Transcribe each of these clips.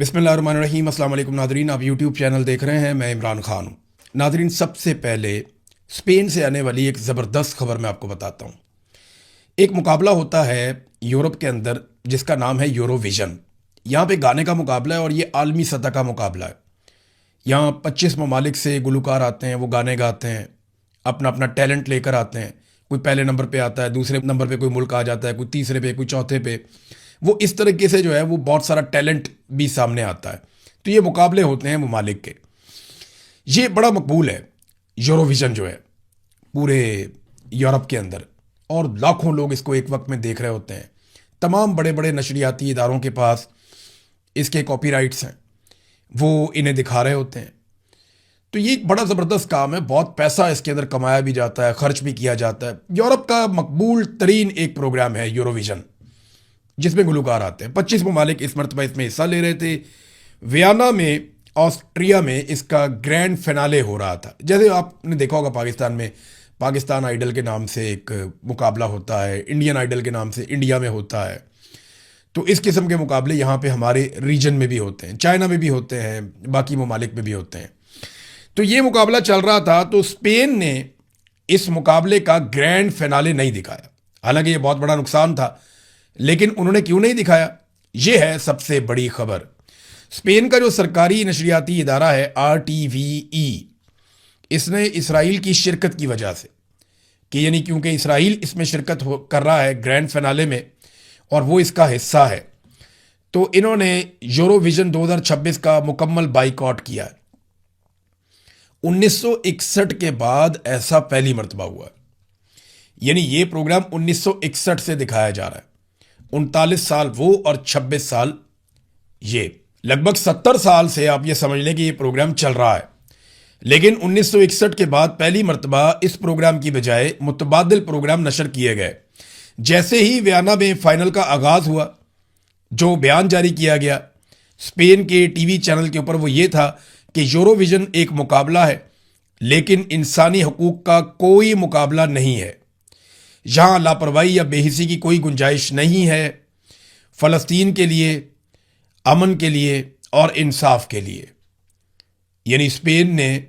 बिस्मिल्लाहिर्रहमानिर्रहीम। अस्सलाम वालेकुम नादरीन, आप यूट्यूब चैनल देख रहे हैं। मैं इमरान खान हूँ। नादरीन, सबसे पहले स्पेन से आने वाली एक ज़बरदस्त खबर मैं आपको बताता हूँ। एक मुकाबला होता है यूरोप के अंदर जिसका नाम है यूरोविज़न। यहाँ पे गाने का मुकाबला है और ये आलमी सतह का मुकाबला है। यहाँ 25 ममालिक से गुलकार आते हैं, वो गाने गाते हैं, अपना अपना टैलेंट लेकर आते हैं। कोई पहले नंबर पे आता है, दूसरे नंबर पे कोई मुल्क आ जाता है, कोई तीसरे पे, कोई चौथे पे। वो इस तरीके से जो है वो बहुत सारा टैलेंट भी सामने आता है। तो ये मुकाबले होते हैं ममालिक के। ये बड़ा मकबूल है यूरोविज़न जो है पूरे यूरोप के अंदर, और लाखों लोग इसको एक वक्त में देख रहे होते हैं। तमाम बड़े बड़े नशरियाती इदारों के पास इसके कॉपीराइट्स हैं, वो इन्हें दिखा रहे होते हैं। तो ये एक बड़ा ज़बरदस्त काम है, बहुत पैसा इसके अंदर कमाया भी जाता है, खर्च भी किया जाता है। यूरोप का मकबूल तरीन एक प्रोग्राम है यूरोविज़न, जिसमें गुलकार आते हैं। 25 ममालिक इस मरतबा इसमें हिस्सा ले रहे थे। वियना में, ऑस्ट्रिया में इसका ग्रैंड फिनाले हो रहा था। जैसे आपने देखा होगा पाकिस्तान में पाकिस्तान आइडल के नाम से एक मुकाबला होता है, इंडियन आइडल के नाम से इंडिया में होता है। तो इस किस्म के मुकाबले यहाँ पे हमारे रीजन में भी होते हैं, चाइना में भी होते हैं, बाकी ममालिक में भी होते हैं। तो ये मुकाबला चल रहा था, तो स्पेन ने इस मुकाबले का ग्रैंड फिनाले नहीं दिखाया। हालांकि ये बहुत बड़ा नुकसान था, लेकिन उन्होंने क्यों नहीं दिखाया, ये है सबसे बड़ी खबर। स्पेन का जो सरकारी नशरियाती इदारा है RTV, इसने इसराइल की शिरकत की वजह से, कि यानी क्योंकि इसराइल इसमें शिरकत कर रहा है ग्रैंड फिनाले में और वो इसका हिस्सा है, तो इन्होंने यूरोविज़न 2026 का मुकम्मल बाइकआउट किया है। 1961 के बाद ऐसा पहली मरतबा हुआ है। यानी ये प्रोग्राम 1961 से दिखाया जा रहा है। 39 साल वो और 26 साल ये, लगभग 70 साल से आप ये समझ लें कि ये प्रोग्राम चल रहा है। लेकिन 1961 के बाद पहली मरतबा इस प्रोग्राम की बजाय मुतबादिल प्रोग्राम नशर किए गए। जैसे ही वियना में फाइनल का आगाज हुआ, जो बयान जारी किया गया स्पेन के टीवी चैनल के ऊपर, वो ये था कि यूरोविज़न एक मुकाबला है, लेकिन इंसानी हकूक का कोई मुकाबला नहीं है। यहाँ लापरवाही या बेहिसी की कोई गुंजाइश नहीं है। फ़लस्तीन के लिए, अमन के लिए और इंसाफ के लिए। यानी स्पेन ने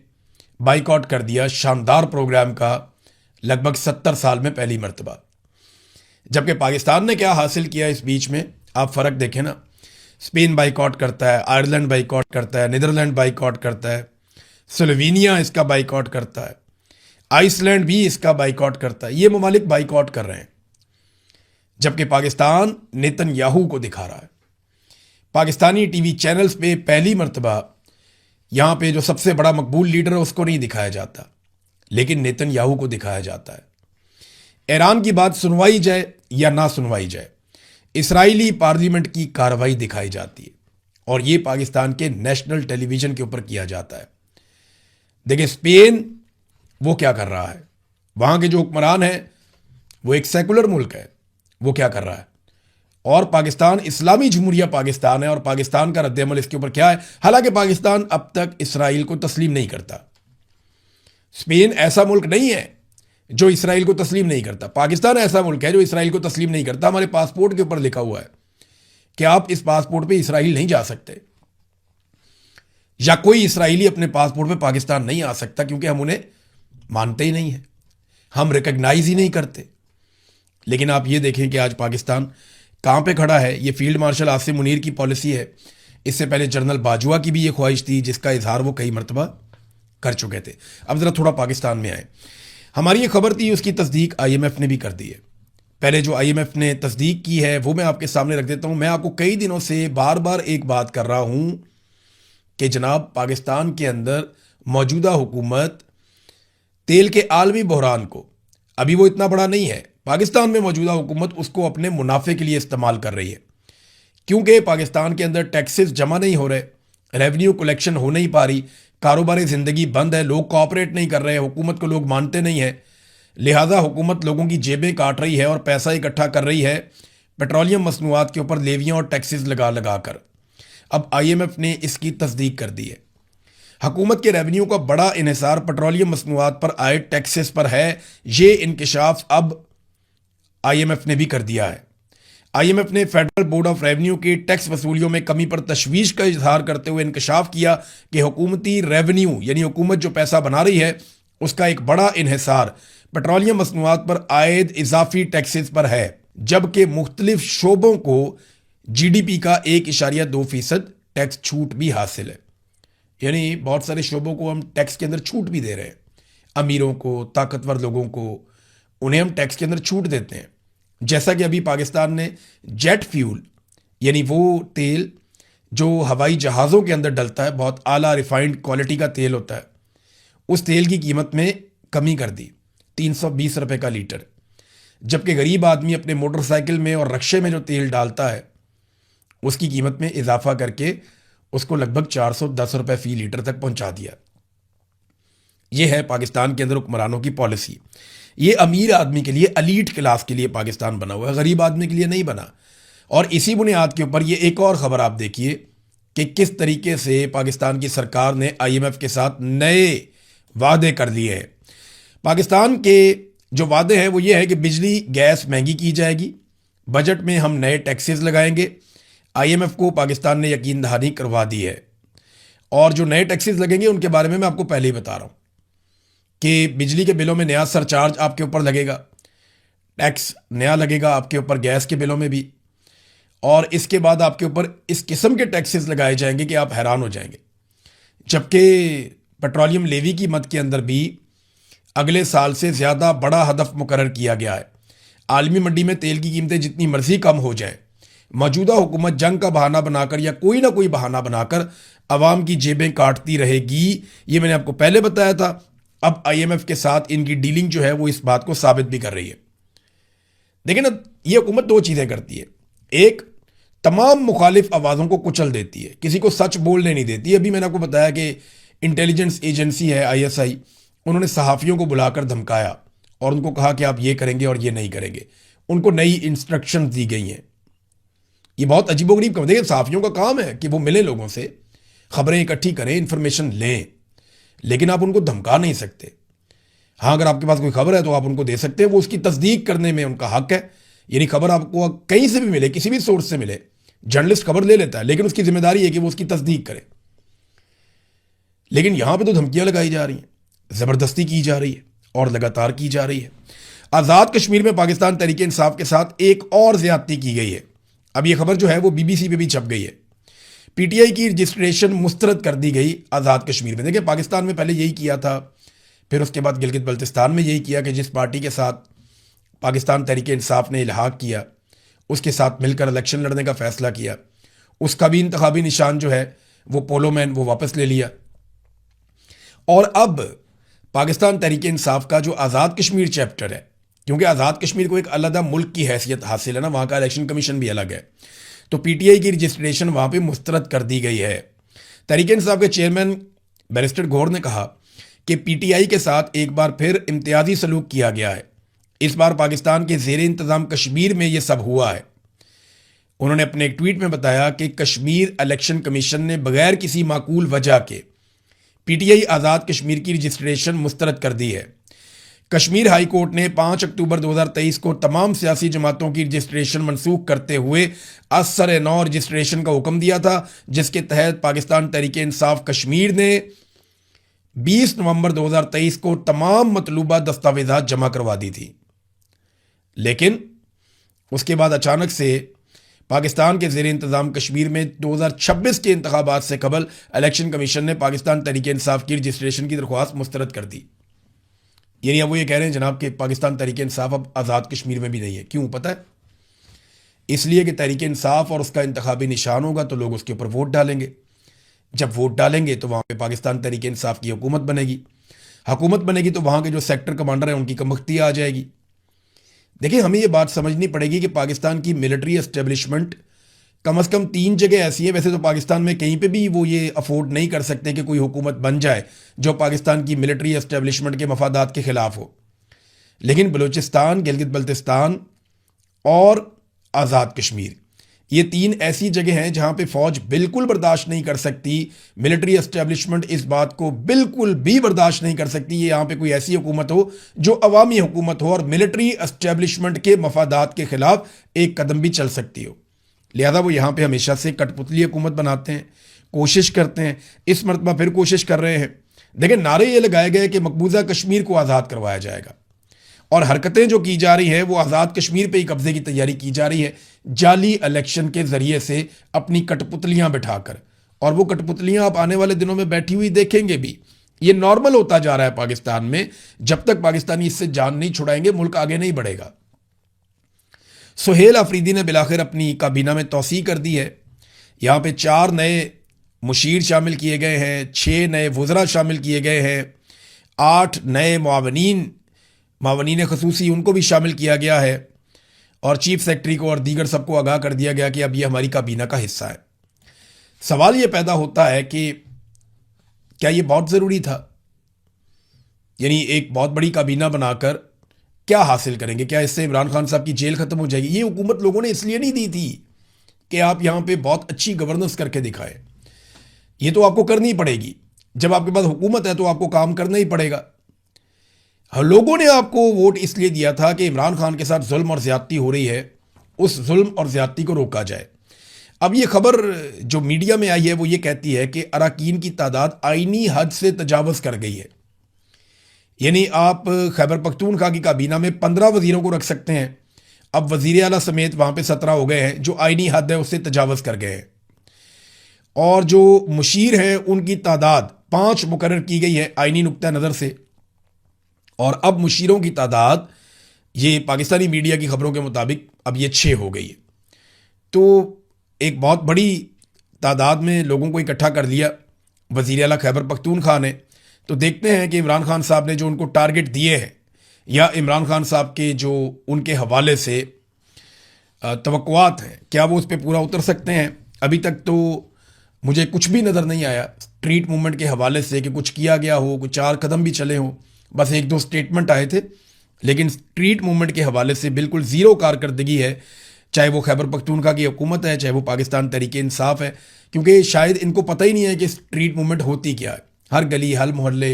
बाइकआउट कर दिया शानदार प्रोग्राम का, लगभग 70 साल में पहली मरतबा। जबकि पाकिस्तान ने क्या हासिल किया इस बीच में, आप फ़र्क देखें ना। स्पेन बाइकआउट करता है, आयरलैंड बाइकआउट करता है, नीदरलैंड बाइकआउट करता है, स्लोवेनिया इसका बाइकआउट करता है, आइसलैंड भी इसका बाइकआउट करता है। ये ममालिक बाइकआउट कर रहे हैं, जबकि पाकिस्तान नेतन्याहू को दिखा रहा है। पाकिस्तानी टीवी चैनल्स पे पहली मरतबा यहाँ पे जो सबसे बड़ा मकबूल लीडर है उसको नहीं दिखाया जाता, लेकिन नेतन्याहू को दिखाया जाता है। ईरान की बात सुनवाई जाए या ना सुनवाई जाए, इसराइली पार्लियामेंट की कार्रवाई दिखाई जाती है, और ये पाकिस्तान के नेशनल टेलीविज़न के ऊपर किया जाता है। देखिए स्पेन वो क्या कर रहा है, वहाँ के जो हुक्मरान है वो एक सेकुलर मुल्क है, वो क्या कर रहा है, और पाकिस्तान इस्लामी जमहूरिया पाकिस्तान है, और पाकिस्तान का रद्द-ए-अमल इसके ऊपर क्या है। हालांकि पाकिस्तान अब तक इसराइल को तस्लीम नहीं करता। स्पेन ऐसा मुल्क नहीं है जो इसराइल को तस्लीम नहीं करता, पाकिस्तान ऐसा मुल्क है जो इसराइल को तस्लीम नहीं करता। हमारे पासपोर्ट के ऊपर लिखा हुआ है कि आप इस पासपोर्ट पे इसराइल नहीं जा सकते, या कोई इसराइली अपने पासपोर्ट पे पाकिस्तान नहीं आ सकता, क्योंकि हम उन्हें मानते ही नहीं हैं, हम रिकग्नाइज ही नहीं करते। लेकिन आप ये देखें कि आज पाकिस्तान कहाँ पे खड़ा है। ये फील्ड मार्शल आसिम मुनीर की पॉलिसी है। इससे पहले जनरल बाजवा की भी ये ख्वाहिश थी, जिसका इजहार वो कई मरतबा कर चुके थे। अब ज़रा थोड़ा पाकिस्तान में आए। हमारी ये खबर थी, उसकी तस्दीक IMF ने भी कर दी है। पहले जो IMF ने तस्दीक की है वो मैं आपके सामने रख देता हूँ। मैं आपको कई दिनों से बार बार एक बात कर रहा हूँ कि जनाब पाकिस्तान के अंदर मौजूदा हुकूमत तेल के आलमी बहरान को, अभी वो इतना बड़ा नहीं है, पाकिस्तान में मौजूदा हुकूमत उसको अपने मुनाफे के लिए इस्तेमाल कर रही है। क्योंकि पाकिस्तान के अंदर टैक्सेस जमा नहीं हो रहे, रेवेन्यू कलेक्शन हो नहीं पा रही, कारोबारी ज़िंदगी बंद है, लोग कोऑपरेट नहीं कर रहे हैं, हुकूमत को लोग मानते नहीं हैं। लिहाजा हुकूमत लोगों की जेबें काट रही है और पैसा इकट्ठा कर रही है पेट्रोलियम मसनूआत के ऊपर लेवियाँ और टैक्सेस लगा लगा कर। अब IMF ने इसकी तस्दीक कर दी है। हुकूमत के रेवेन्यू का बड़ा इन्हिसार पेट्रोलियम मसनूआत पर आए टैक्सेस पर है। ये इंकशाफ अब IMF ने भी कर दिया है। आईएमएफ ने फेडरल बोर्ड ऑफ रेवेन्यू की टैक्स वसूलियों में कमी पर तशवीश का इजहार करते हुए इंकशाफ किया कि हुकूमती रेवेन्यू यानी हुकूमत जो पैसा बना रही है उसका एक बड़ा इन्हिसार पेट्रोलियम मसनूआत पर आयद इजाफी टैक्सेस पर है, जबकि मुख्तलिफ शोबों को जीडीपी का 1.2% टैक्स छूट भी हासिल है। यानी बहुत सारे शोबों को हम टैक्स के अंदर छूट भी दे रहे हैं, अमीरों को, ताकतवर लोगों को, उन्हें हम टैक्स के अंदर छूट देते हैं। जैसा कि अभी पाकिस्तान ने जेट फ्यूल यानी वो तेल जो हवाई जहाज़ों के अंदर डलता है, बहुत आला रिफाइंड क्वालिटी का तेल होता है, उस तेल की कीमत में कमी कर दी 320 रुपये का लीटर, जबकि गरीब आदमी अपने मोटरसाइकिल में और रक्शे में जो तेल डालता है उसकी कीमत में इजाफा करके उसको लगभग 410 रुपये फी लीटर तक पहुंचा दिया। यह है पाकिस्तान के अंदर हुक्मरानों की पॉलिसी। ये अमीर आदमी के लिए, अलीट क्लास के लिए पाकिस्तान बना हुआ है, गरीब आदमी के लिए नहीं बना। और इसी बुनियाद के ऊपर ये एक और ख़बर आप देखिए कि किस तरीके से पाकिस्तान की सरकार ने आईएमएफ के साथ नए वादे कर लिए हैं। पाकिस्तान के जो वादे हैं वो ये है कि बिजली गैस महंगी की जाएगी, बजट में हम नए टैक्सेस लगाएंगे। आईएमएफ को पाकिस्तान ने यकीन दहानी करवा दी है, और जो नए टैक्सेस लगेंगे उनके बारे में मैं आपको पहले ही बता रहा हूँ कि बिजली के बिलों में नया सरचार्ज आपके ऊपर लगेगा, टैक्स नया लगेगा आपके ऊपर गैस के बिलों में भी, और इसके बाद आपके ऊपर इस किस्म के टैक्सेस लगाए जाएंगे कि आप हैरान हो जाएंगे। जबकि पेट्रोलियम लेवी की मद के अंदर भी अगले साल से ज़्यादा बड़ा हदफ मुकर्रर किया गया है। आलमी मंडी में तेल की कीमतें जितनी मर्जी कम हो जाए, मौजूदा हुकूमत जंग का बहाना बनाकर या कोई ना कोई बहाना बनाकर अवाम की जेबें काटती रहेगी। ये मैंने आपको पहले बताया था। अब आईएमएफ के साथ इनकी डीलिंग जो है वो इस बात को साबित भी कर रही है। देखिए ना, ये हुकूमत दो चीज़ें करती है। एक, तमाम मुखालिफ आवाज़ों को कुचल देती है, किसी को सच बोलने नहीं देती। अभी मैंने आपको बताया कि इंटेलिजेंस एजेंसी है आईएसआई, उन्होंने सहाफ़ियों को बुलाकर धमकाया और उनको कहा कि आप ये करेंगे और ये नहीं करेंगे। उनको नई इंस्ट्रक्शन दी गई हैं। ये बहुत अजीबोगरीब काम। देखिए, सहाफ़ियों का काम है कि वो मिले लोगों से, खबरें इकट्ठी करें, इंफॉर्मेशन लें, लेकिन आप उनको धमका नहीं सकते। हाँ, अगर आपके पास कोई खबर है तो आप उनको दे सकते हैं, वो उसकी तस्दीक करने में उनका हक है। यानी खबर आपको कहीं से भी मिले, किसी भी सोर्स से मिले, जर्नलिस्ट खबर ले लेता है, लेकिन उसकी जिम्मेदारी है कि वो उसकी तस्दीक करे। लेकिन यहां पे तो धमकियां लगाई जा रही हैं, ज़बरदस्ती की जा रही है और लगातार की जा रही है। आज़ाद कश्मीर में पाकिस्तान तहरीक इंसाफ के साथ एक और ज्यादती की गई है। अब ये खबर जो है वो बीबीसी पे भी छप गई है। पीटीआई की रजिस्ट्रेशन मुस्तरद कर दी गई आज़ाद कश्मीर में। देखिए, पाकिस्तान में पहले यही किया था, फिर उसके बाद गिलगित बल्तिस्तान में यही किया कि जिस पार्टी के साथ पाकिस्तान तहरीक इंसाफ ने इल्हाक किया उसके साथ मिलकर इलेक्शन लड़ने का फैसला किया, उसका भी इंतखाबी निशान जो है वो पोलो मैन वो वापस ले लिया। और अब पाकिस्तान तहरीक इंसाफ का जो आज़ाद कश्मीर चैप्टर है, क्योंकि आज़ाद कश्मीर को एक अलग मुल्क की हैसियत हासिल है ना, वहाँ का इलेक्शन कमीशन भी अलग है, तो पीटीआई की रजिस्ट्रेशन वहाँ पे मुस्तरद कर दी गई है। तहरीक इंसाफ के चेयरमैन बैरिस्टर गौर ने कहा कि पीटीआई के साथ एक बार फिर इम्तियाजी सलूक किया गया है। इस बार पाकिस्तान के ज़ेर इंतज़ाम कश्मीर में यह सब हुआ है। उन्होंने अपने एक ट्वीट में बताया कि कश्मीर इलेक्शन कमीशन ने बगैर किसी माकूल वजह के पीटीआई आज़ाद कश्मीर की रजिस्ट्रेशन मुस्तरद कर दी है। कश्मीर हाई कोर्ट ने 5 अक्टूबर 2023 को तमाम सियासी जमातों की रजिस्ट्रेशन मनसूख करते हुए असर नौ रजिस्ट्रेशन का हुक्म दिया था, जिसके तहत पाकिस्तान तहरीक इंसाफ कश्मीर ने 20 नवंबर 2023 को तमाम मतलूबा दस्तावेजात जमा करवा दी थी। लेकिन उसके बाद अचानक से पाकिस्तान के ज़ेर इंतज़ाम कश्मीर में 2026 के इंतखाबात से कबल इलेक्शन कमीशन ने पाकिस्तान तहरीक इंसाफ की रजिस्ट्रेशन की दरख्वास्त मुस्तरद कर दी। यानी अब वो ये कह रहे हैं जनाब कि पाकिस्तान तहरीक इंसाफ अब आज़ाद कश्मीर में भी नहीं है। क्यों पता है? इसलिए कि तहरीक इंसाफ और उसका इंतखाबी निशान होगा तो लोग उसके ऊपर वोट डालेंगे। जब वोट डालेंगे तो वहाँ पे पाकिस्तान तहरीक इंसाफ की हुकूमत बनेगी। हुकूमत बनेगी तो वहाँ के जो सेक्टर कमांडर हैं उनकी कमबख्ती आ जाएगी। देखिए, हमें ये बात समझनी पड़ेगी कि पाकिस्तान की मिलिट्री एस्टेब्लिशमेंट कम से कम 3 जगह ऐसी है। वैसे तो पाकिस्तान में कहीं पे भी वो ये अफोर्ड नहीं कर सकते कि कोई हुकूमत बन जाए जो पाकिस्तान की मिलिट्री एस्टेब्लिशमेंट के मफादात के खिलाफ हो, लेकिन बलूचिस्तान, गिलगित बल्तिस्तान और आज़ाद कश्मीर, ये 3 ऐसी जगह हैं जहां पे फौज बिल्कुल बर्दाश्त नहीं कर सकती, मिलिट्री एस्टेब्लिशमेंट इस बात को बिल्कुल भी बर्दाश्त नहीं कर सकती ये यहां पे कोई ऐसी हुकूमत हो जो अवामी हुकूमत हो और मिलिट्री एस्टेब्लिशमेंट के मफादात के खिलाफ एक कदम भी चल सकती हो। लिहाजा वो यहां पे हमेशा से कठपुतली हुकूमत बनाते हैं, कोशिश करते हैं, इस मरतबा फिर कोशिश कर रहे हैं। देखिए, नारे ये लगाए गए कि मकबूजा कश्मीर को आज़ाद करवाया जाएगा और हरकतें जो की जा रही है वो आज़ाद कश्मीर पे ही कब्जे की तैयारी की जा रही है, जाली इलेक्शन के ज़रिए से अपनी कठपुतलियां बिठाकर। और वो कठपुतलियां आप आने वाले दिनों में बैठी हुई देखेंगे भी। ये नॉर्मल होता जा रहा है पाकिस्तान में। जब तक पाकिस्तानी इससे जान नहीं छुड़ाएंगे मुल्क आगे नहीं बढ़ेगा। सुहेल अफरीदी ने बिलाखिर अपनी काबीना में तौसीह कर दी है। यहाँ पे 4 नए मुशीर शामिल किए गए हैं, 6 नए वज़रा शामिल किए गए हैं, 8 नए मावनीन खसूसी उनको भी शामिल किया गया है और चीफ सेक्रेटरी को और दीगर सबको आगाह कर दिया गया कि अब ये हमारी काबीना का हिस्सा है। सवाल ये पैदा होता है कि क्या ये बहुत ज़रूरी था? यानी एक बहुत बड़ी काबीना बनाकर क्या हासिल करेंगे? क्या इससे इमरान खान साहब की जेल ख़त्म हो जाएगी? ये हुकूमत लोगों ने इसलिए नहीं दी थी कि आप यहाँ पे बहुत अच्छी गवर्नेंस करके दिखाएं। ये तो आपको करनी पड़ेगी। जब आपके पास हुकूमत है तो आपको काम करना ही पड़ेगा। लोगों ने आपको वोट इसलिए दिया था कि इमरान खान के साथ जुल्म और ज्यादती हो रही है, उस जुल्म और ज्यादती को रोका जाए। अब ये खबर जो मीडिया में आई है वो ये कहती है कि अरकान की तादाद आईनी हद से तजावज़ कर गई है। यानी आप खैबर पख्तूनख्वा की काबीना में 15 वजीरों को रख सकते हैं, अब वजीर आला समेत वहाँ पे 17 हो गए हैं जो आईनी हद है उससे तजावज़ कर गए हैं। और जो मुशीर हैं उनकी तादाद 5 मुकर्रर की गई है आईनी नुक्ता नज़र से, और अब मुशीरों की तादाद ये पाकिस्तानी मीडिया की खबरों के मुताबिक अब ये 6 हो गई है। तो एक बहुत बड़ी तादाद में लोगों को इकट्ठा कर लिया वज़ीर आला खैबर पख्तूनख्वा ने। तो देखते हैं कि इमरान खान साहब ने जो उनको टारगेट दिए हैं या इमरान खान साहब के जो उनके हवाले से तवक्कुआत हैं क्या वो उस पर पूरा उतर सकते हैं। अभी तक तो मुझे कुछ भी नज़र नहीं आया स्ट्रीट मूवमेंट के हवाले से कि कुछ किया गया हो, कुछ 4 कदम भी चले हों। बस 1-2 स्टेटमेंट आए थे, लेकिन स्ट्रीट मूवमेंट के हवाले से बिल्कुल ज़ीरो कारकर्दगी है, चाहे वो खैबर पख्तूनख्वा की हुकूमत है, चाहे वो पाकिस्तान तहरीक इंसाफ है। क्योंकि शायद इनको पता ही नहीं है कि स्ट्रीट मूवमेंट होती क्या है। हर गली, हर मोहल्ले,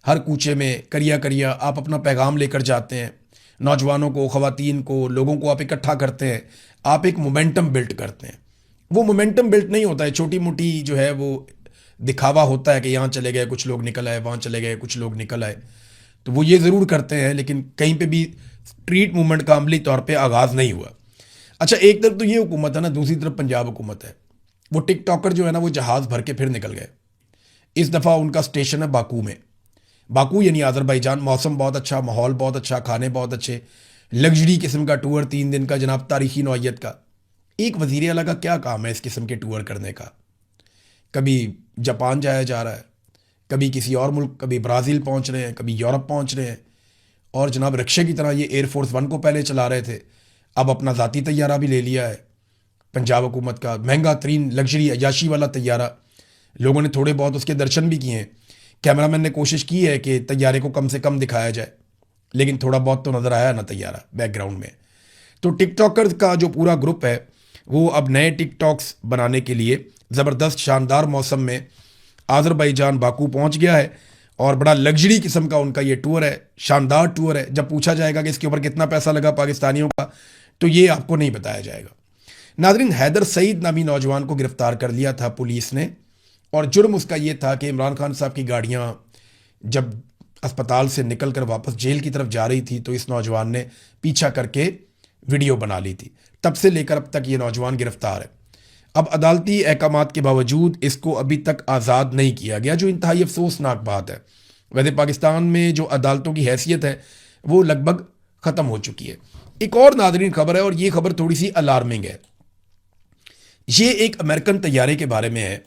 हर कूचे में करिया करिया आप अपना पैगाम लेकर जाते हैं, नौजवानों को, ख़वातीन को, लोगों को आप इकट्ठा करते हैं, आप एक मोमेंटम बिल्ड करते हैं। वो मोमेंटम बिल्ड नहीं होता है, छोटी मोटी जो है वो दिखावा होता है कि यहाँ चले गए कुछ लोग निकल आए, वहाँ चले गए कुछ लोग निकल आए। तो वो ये ज़रूर करते हैं, लेकिन कहीं पे भी स्ट्रीट मूवमेंट का अमली तौर पे आगाज़ नहीं हुआ। अच्छा, एक तरफ तो ये हुकूमत है ना, दूसरी तरफ पंजाब हुकूमत है। वो टिकटॉकर जो है ना वो जहाज़ भर के फिर निकल गए। इस दफ़ा उनका स्टेशन है बाकू में। बाकू यानी आज़रबाईजान। मौसम बहुत अच्छा, माहौल बहुत अच्छा, खाने बहुत अच्छे, लग्जरी किस्म का टूर 3 दिन का जनाब, तारीखी नौइयत का। एक वज़ीर आला का क्या काम है इस किस्म के टूर करने का? कभी जापान जाया जा रहा है, कभी किसी और मुल्क, कभी ब्राज़ील पहुंच रहे हैं, कभी यूरोप पहुंच रहे हैं। और जनाब रिक्शे की तरह ये एयरफोर्स 1 को पहले चला रहे थे, अब अपना ज़ाती तैयारा भी ले लिया है पंजाब हुकूमत का, महंगा तरीन लग्जरी अयाशी वाला तैयारा। लोगों ने थोड़े बहुत उसके दर्शन भी किए हैं। कैमरामैन ने कोशिश की है कि तैयारे को कम से कम दिखाया जाए, लेकिन थोड़ा बहुत तो नज़र आया ना तैयारा बैकग्राउंड में। तो टिकटॉकर का जो पूरा ग्रुप है वो अब नए टिकटॉक्स बनाने के लिए ज़बरदस्त शानदार मौसम में आज़रबाईजान बाकू पहुंच गया है और बड़ा लग्जरी किस्म का उनका ये टूर है, शानदार टूर है। जब पूछा जाएगा कि इसके ऊपर कितना पैसा लगा पाकिस्तानियों का, तो ये आपको नहीं बताया जाएगा। नाज़रीन, हैदर सईद नामी नौजवान को गिरफ्तार कर लिया था पुलिस ने, और जुर्म उसका ये था कि इमरान खान साहब की गाड़ियाँ जब अस्पताल से निकल कर वापस जेल की तरफ जा रही थी तो इस नौजवान ने पीछा करके वीडियो बना ली थी। तब से लेकर अब तक ये नौजवान गिरफ्तार है। अब अदालती अहकामात के बावजूद इसको अभी तक आज़ाद नहीं किया गया, जो इंतहाई अफसोसनाक बात है। वैसे पाकिस्तान में जो अदालतों की हैसियत है वो लगभग ख़त्म हो चुकी है। एक और नाज़रीन खबर है, और ये खबर थोड़ी सी अलार्मिंग है। ये एक अमेरिकन तैयारे के बारे में है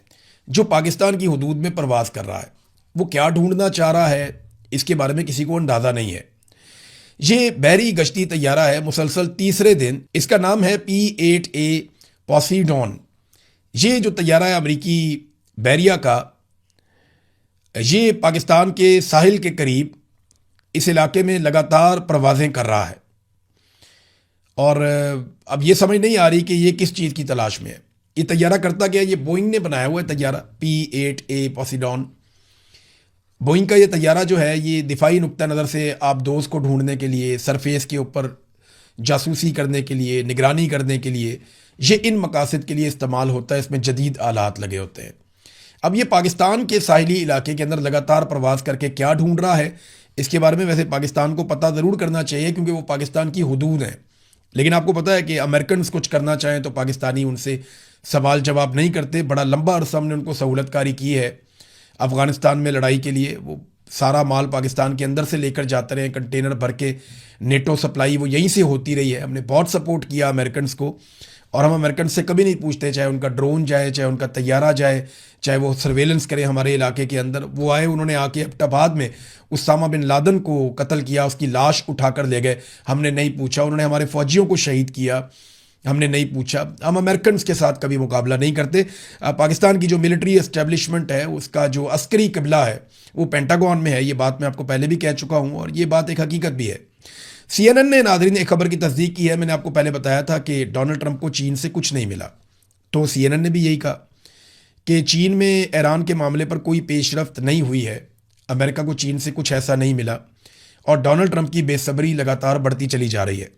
जो पाकिस्तान की हदूद में परवाज़ कर रहा है। वो क्या ढूंढना चाह रहा है इसके बारे में किसी को अंदाज़ा नहीं है। ये बहरी गश्ती तैयारा है, मुसलसल तीसरे दिन। इसका नाम है P-8A पोसीडॉन। ये जो तैयारा है अमरीकी बैरिया का, ये पाकिस्तान के साहिल के करीब इस इलाके में लगातार परवाज़ें कर रहा है। और अब ये समझ नहीं आ रही कि ये किस चीज़ की तलाश में है। ये तैयारा करता क्या है? ये बोइंग ने बनाया हुआ है तैयारा P-8A पोसिडॉन। बोइंग का ये तैयारा जो है ये दिफाई नुक्ता नज़र से आप दोस्त को ढूंढने के लिए, सरफेस के ऊपर जासूसी करने के लिए, निगरानी करने के लिए, ये इन मकासद के लिए इस्तेमाल होता है। इसमें जदीद आलात लगे होते हैं। अब ये पाकिस्तान के साहिली इलाके के अंदर लगातार प्रवास करके क्या ढूंढ रहा है, इसके बारे में वैसे पाकिस्तान को पता ज़रूर करना चाहिए क्योंकि वो पाकिस्तान की हुदूद है। लेकिन आपको पता है कि अमेरिकन कुछ करना चाहें तो पाकिस्तानी उनसे सवाल जवाब नहीं करते। बड़ा लंबा अरसा हमने उनको सहूलतकारी की है अफ़गानिस्तान में लड़ाई के लिए। वो सारा माल पाकिस्तान के अंदर से लेकर जाते रहे, कंटेनर भर के। नेटो सप्लाई वो यहीं से होती रही है। हमने बहुत सपोर्ट किया अमेरिकन को, और हम अमेरिकन से कभी नहीं पूछते, चाहे उनका ड्रोन जाए, चाहे उनका तैयारा जाए, चाहे वो सर्वेलेंस करें हमारे इलाके के अंदर। वो आए, उन्होंने आके एबटाबाद में उसामा बिन लादन को कत्ल किया, उसकी लाश उठाकर ले गए, हमने नहीं पूछा। उन्होंने हमारे फौजियों को शहीद किया, हमने नहीं पूछा। हम अमेरिकन के साथ कभी मुकाबला नहीं करते। पाकिस्तान की जो मिलिट्री एस्टेब्लिशमेंट है, उसका जो अस्करी कबला है वो पेंटागन में है। ये बात मैं आपको पहले भी कह चुका हूँ और ये बात एक हकीकत भी है। CNN ने नादरीन एक खबर की तस्दीक की है। मैंने आपको पहले बताया था कि डोनाल्ड ट्रंप को चीन से कुछ नहीं मिला, तो CNN ने भी यही कहा कि चीन में ईरान के मामले पर कोई पेशरफ्त नहीं हुई है, अमेरिका को चीन से कुछ ऐसा नहीं मिला, और डोनाल्ड ट्रंप की बेसब्री लगातार बढ़ती चली जा रही है।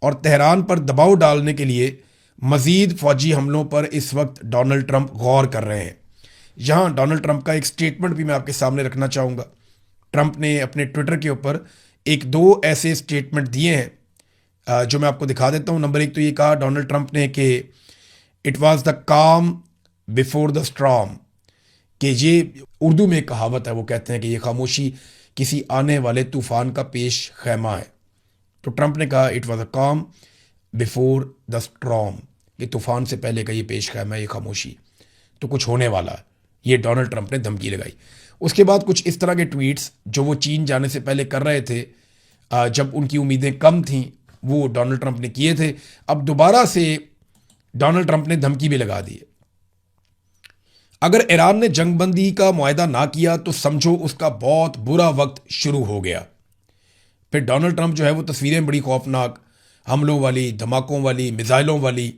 और तेहरान पर दबाव डालने के लिए मज़ीद फ़ौजी हमलों पर इस वक्त डोनाल्ड ट्रंप गौर कर रहे हैं। यहाँ डोनाल्ड ट्रंप का एक स्टेटमेंट भी मैं आपके सामने रखना चाहूँगा। ट्रंप ने अपने ट्विटर के ऊपर एक दो ऐसे स्टेटमेंट दिए हैं जो मैं आपको दिखा देता हूँ। नंबर एक तो ये कहा डोनाल्ड ट्रंप ने कि इट वाज द काम बिफोर द स्ट्रॉम, कि ये उर्दू में एक कहावत है, वो कहते हैं कि ये खामोशी किसी आने वाले तूफान का पेश खैमा है। तो ट्रंप ने कहा इट वाज अ काम बिफोर द स्ट्रॉम, कि तूफान से पहले का ये पेश खैमा है, ये खामोशी, तो कुछ होने वाला है। ये डोनाल्ड ट्रंप ने धमकी लगाई। उसके बाद कुछ इस तरह के ट्वीट्स जो वो चीन जाने से पहले कर रहे थे, जब उनकी उम्मीदें कम थीं, वो डोनाल्ड ट्रंप ने किए थे। अब दोबारा से डोनाल्ड ट्रंप ने धमकी भी लगा दी है, अगर ईरान ने जंगबंदी का मुआहदा ना किया तो समझो उसका बहुत बुरा वक्त शुरू हो गया। फिर डोनाल्ड ट्रंप जो है वो तस्वीरें बड़ी खौफनाक, हमलों वाली, धमाकों वाली, मिसाइलों वाली,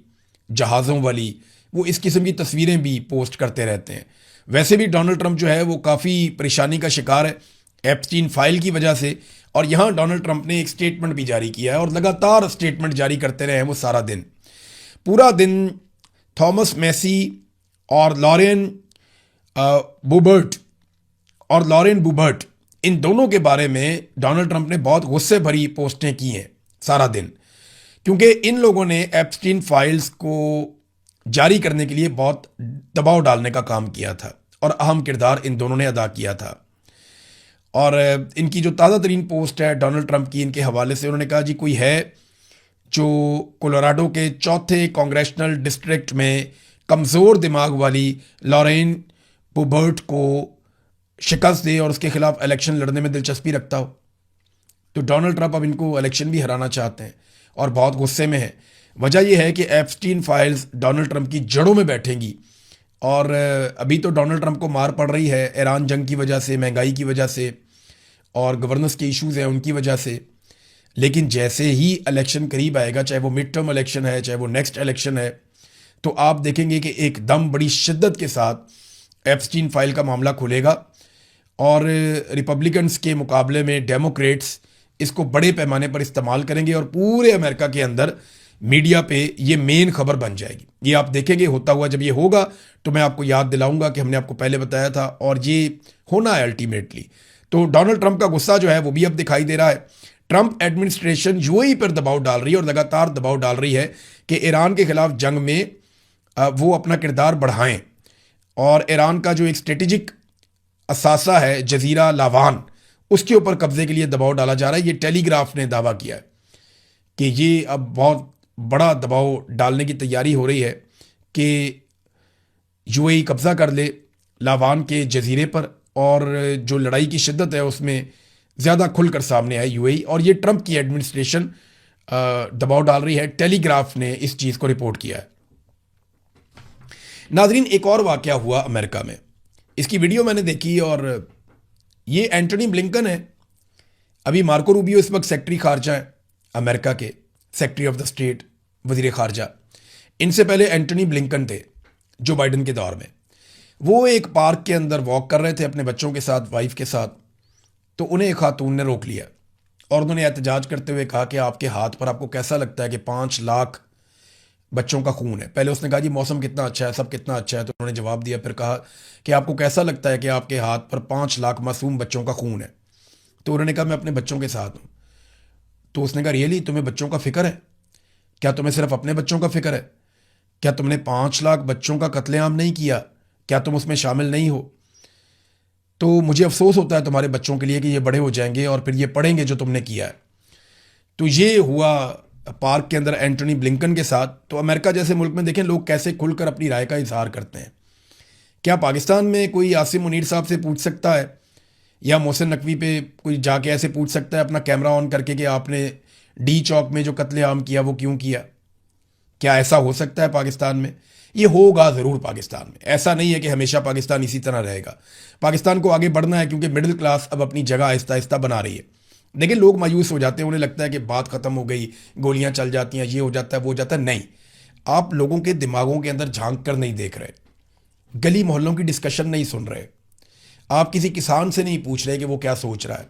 जहाज़ों वाली, वो इस किस्म की तस्वीरें भी पोस्ट करते रहते हैं। वैसे भी डोनाल्ड ट्रंप जो है वो काफ़ी परेशानी का शिकार है एप्स्टीन फाइल की वजह से। और यहाँ डोनाल्ड ट्रंप ने एक स्टेटमेंट भी जारी किया है और लगातार स्टेटमेंट जारी करते रहे हैं वो सारा दिन, पूरा दिन। थॉमस मैसी और लॉरेन बुबर्ट इन दोनों के बारे में डोनाल्ड ट्रंप ने बहुत गुस्से भरी पोस्टें की हैं सारा दिन, क्योंकि इन लोगों ने एप्स्टीन फाइल्स को जारी करने के लिए बहुत दबाव डालने का काम किया था और अहम किरदार इन दोनों ने अदा किया था। और इनकी जो ताज़ा तरीन पोस्ट है डोनाल्ड ट्रंप की, इनके हवाले से उन्होंने कहा जी कोई है जो कोलोराडो के चौथे कांग्रेशनल डिस्ट्रिक्ट में कमज़ोर दिमाग वाली लॉरेन बुबर्ट को शिकस्त दे और उसके खिलाफ इलेक्शन लड़ने में दिलचस्पी रखता हो। तो डोनाल्ड ट्रंप अब इनको इलेक्शन भी हराना चाहते हैं और बहुत गुस्से में है। वजह यह है कि एप्स्टीन फाइल्स डोनाल्ड ट्रंप की जड़ों में बैठेंगी। और अभी तो डोनाल्ड ट्रंप को मार पड़ रही है ईरान जंग की वजह से, महंगाई की वजह से, और गवर्नेंस के इश्यूज़ हैं उनकी वजह से। लेकिन जैसे ही इलेक्शन करीब आएगा, चाहे वो मिड टर्म इलेक्शन है, चाहे वो नेक्स्ट इलेक्शन है, तो आप देखेंगे कि एकदम बड़ी शिद्दत के साथ एप्स्टीन फाइल का मामला खुलेगा और रिपब्लिकन्स के मुकाबले में डेमोक्रेट्स इसको बड़े पैमाने पर इस्तेमाल करेंगे और पूरे अमेरिका के अंदर मीडिया पे ये मेन खबर बन जाएगी। ये आप देखेंगे होता हुआ। जब ये होगा तो मैं आपको याद दिलाऊंगा कि हमने आपको पहले बताया था और ये होना है अल्टीमेटली। तो डोनाल्ड ट्रंप का गुस्सा जो है वो भी अब दिखाई दे रहा है। ट्रंप एडमिनिस्ट्रेशन यूएई पर दबाव डाल रही है और लगातार दबाव डाल रही है कि ईरान के खिलाफ जंग में वो अपना किरदार बढ़ाएं। और ईरान का जो एक स्ट्रेटेजिक असासा है जजीरा लावान, उसके ऊपर कब्जे के लिए दबाव डाला जा रहा है। ये टेलीग्राफ ने दावा किया है कि ये अब बहुत बड़ा दबाव डालने की तैयारी हो रही है कि यूएई कब्जा कर ले लावान के जजीरे पर, और जो लड़ाई की शिद्दत है उसमें ज़्यादा खुलकर सामने आए यूएई। और ये ट्रंप की एडमिनिस्ट्रेशन दबाव डाल रही है। टेलीग्राफ ने इस चीज़ को रिपोर्ट किया है। नाजरीन, एक और वाकया हुआ अमेरिका में, इसकी वीडियो मैंने देखी और ये एंटनी ब्लिंकन है। अभी मार्को रूबियो इस वक्त सेक्रेटरी खारजा है अमेरिका के, सेक्रेटरी ऑफ द स्टेट, वजीर खारजा। इनसे पहले एंटनी ब्लिंकन थे जो बाइडन के दौर में। वो एक पार्क के अंदर वॉक कर रहे थे अपने बच्चों के साथ, वाइफ के साथ, तो उन्हें एक खातून ने रोक लिया और उन्होंने एहतजाज करते हुए कहा कि आपके हाथ पर आपको कैसा लगता है कि 5 लाख बच्चों का खून है। पहले उसने कहा जी मौसम कितना अच्छा है, सब कितना अच्छा है, तो उन्होंने जवाब दिया, फिर कहा कि आपको कैसा लगता है कि आपके हाथ पर 5 लाख मासूम बच्चों का खून है। तो उन्होंने कहा मैं अपने बच्चों के साथ हूँ। तो उसने कहा रियली, तुम्हें बच्चों का फिक्र है? क्या तुम्हें सिर्फ अपने बच्चों का फिक्र है? क्या तुमने 5 लाख बच्चों का कत्लेआम नहीं किया? क्या तुम उसमें शामिल नहीं हो? तो मुझे अफसोस होता है तुम्हारे बच्चों के लिए कि ये बड़े हो जाएंगे और फिर ये पढ़ेंगे जो तुमने किया है। तो ये हुआ पार्क के अंदर एंटनी ब्लिंकन के साथ। तो अमेरिका जैसे मुल्क में देखें लोग कैसे खुलकर अपनी राय का इजहार करते हैं। क्या पाकिस्तान में कोई आसिम मुनीर साहब से पूछ सकता है या मोहसिन नकवी पे कोई जाके ऐसे पूछ सकता है अपना कैमरा ऑन करके कि आपने डी चौक में जो कत्लेआम किया वो क्यों किया? क्या ऐसा हो सकता है पाकिस्तान में? ये होगा ज़रूर पाकिस्तान में। ऐसा नहीं है कि हमेशा पाकिस्तान इसी तरह रहेगा। पाकिस्तान को आगे बढ़ना है क्योंकि मिडिल क्लास अब अपनी जगह आहिस्ता आहिस्ता बना रही है। लेकिन लोग मायूस हो जाते हैं, उन्हें लगता है कि बात ख़त्म हो गई, गोलियां चल जाती हैं, ये हो जाता है, वो हो जाता है। नहीं, आप लोगों के दिमागों के अंदर झांक कर नहीं देख रहे, गली मोहल्लों की डिस्कशन नहीं सुन रहे, आप किसी किसान से नहीं पूछ रहे कि वो क्या सोच रहा है,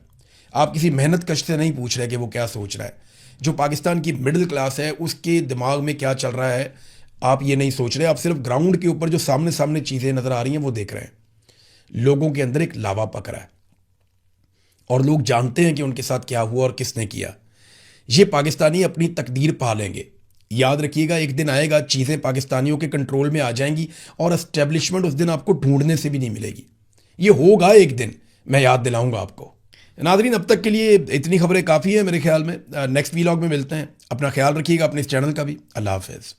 आप किसी मेहनत कश से नहीं पूछ रहे कि वो क्या सोच रहा है। जो पाकिस्तान की मिडिल क्लास है उसके दिमाग में क्या चल रहा है आप ये नहीं सोच रहे। आप सिर्फ ग्राउंड के ऊपर जो सामने सामने चीज़ें नज़र आ रही हैं वो देख रहे हैं। लोगों के अंदर एक लावा पक रहा है और लोग जानते हैं कि उनके साथ क्या हुआ और किसने किया। ये पाकिस्तानी अपनी तकदीर पा लेंगे। याद रखिएगा, एक दिन आएगा चीज़ें पाकिस्तानियों के कंट्रोल में आ जाएंगी और एस्टेब्लिशमेंट उस दिन आपको ढूंढने से भी नहीं मिलेगी। ये होगा एक दिन, मैं याद दिलाऊंगा आपको। नादरीन, अब तक के लिए इतनी खबरें काफ़ी है मेरे ख्याल में। नेक्स्ट वीलॉग में मिलते हैं। अपना ख्याल रखिएगा, अपने इस चैनल का भी। अल्लाह हाफिज़।